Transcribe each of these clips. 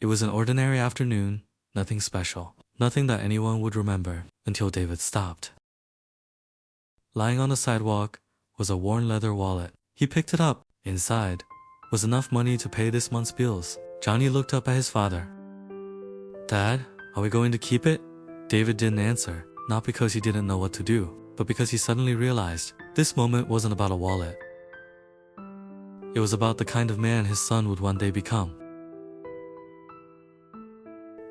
It was an ordinary afternoon, nothing special, nothing that anyone would remember, until David stopped. Lying on the sidewalk was a worn leather wallet. He picked it up. Inside was enough money to pay this month's bills. Johnny looked up at his father. "Dad, are we going to keep it?" David didn't answer, not because he didn't know what to do, but because he suddenly realized this moment wasn't about a wallet. It was about the kind of man his son would one day become.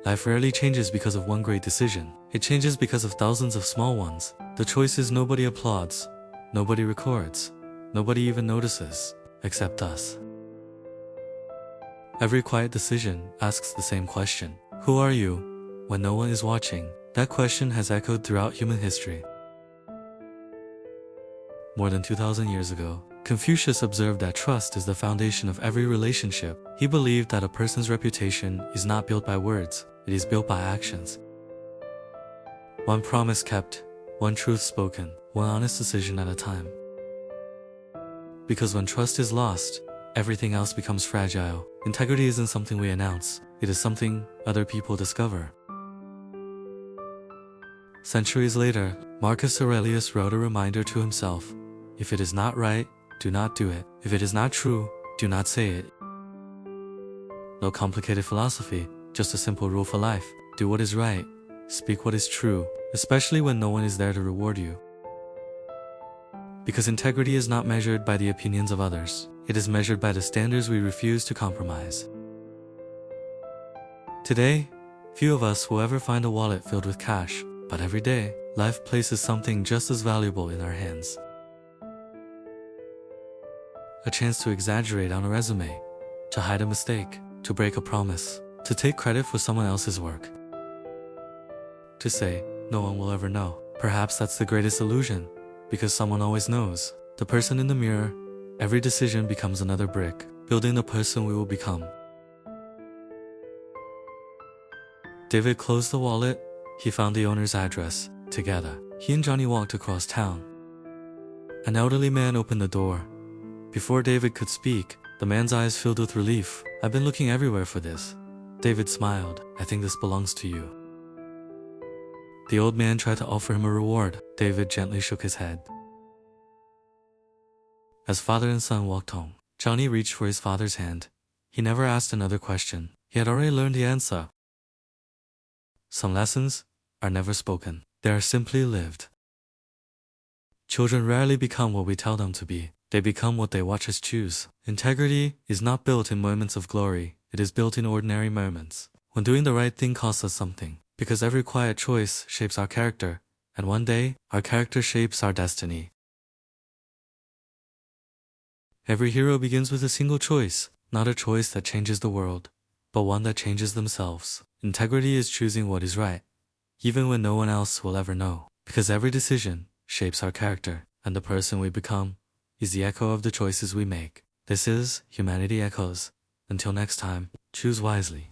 Life rarely changes because of one great decision. It changes because of thousands of small ones. The choices nobody applauds, nobody records, nobody even notices, except us. Every quiet decision asks the same question. Who are you when no one is watching? That question has echoed throughout human history. More than 2,000 years ago, Confucius observed that trust is the foundation of every relationship. He believed that a person's reputation is not built by words, it is built by actions. One promise kept, one truth spoken, one honest decision at a time. Because when trust is lost, everything else becomes fragile. Integrity isn't something we announce, it is something other people discover. Centuries later, Marcus Aurelius wrote a reminder to himself: if it is not right, do not do it. If it is not true, do not say it. No complicated philosophy, just a simple rule for life. Do what is right, speak what is true, especially when no one is there to reward you. Because integrity is not measured by the opinions of others, it is measured by the standards we refuse to compromise. Today, few of us will ever find a wallet filled with cash, but every day, life places something just as valuable in our hands. A chance to exaggerate on a resume, to hide a mistake, to break a promise, to take credit for someone else's work. To say, no one will ever know. Perhaps that's the greatest illusion, because someone always knows. The person in the mirror, every decision becomes another brick, building the person we will become. David closed the wallet. He found the owner's address. Together, he and Johnny walked across town. An elderly man opened the door. Before David could speak, the man's eyes filled with relief. "I've been looking everywhere for this." David smiled. "I think this belongs to you." The old man tried to offer him a reward. David gently shook his head. As father and son walked home, Johnny reached for his father's hand. He never asked another question. He had already learned the answer. Some lessons are never spoken. They are simply lived. Children rarely become what we tell them to be. They become what they watch us choose. Integrity is not built in moments of glory. It is built in ordinary moments. When doing the right thing costs us something. Because every quiet choice shapes our character. And one day, our character shapes our destiny. Every hero begins with a single choice. Not a choice that changes the world, but one that changes themselves. Integrity is choosing what is right, even when no one else will ever know. Because every decision shapes our character, and the person we become is the echo of the choices we make. This is Humanity Echoes. Until next time, choose wisely.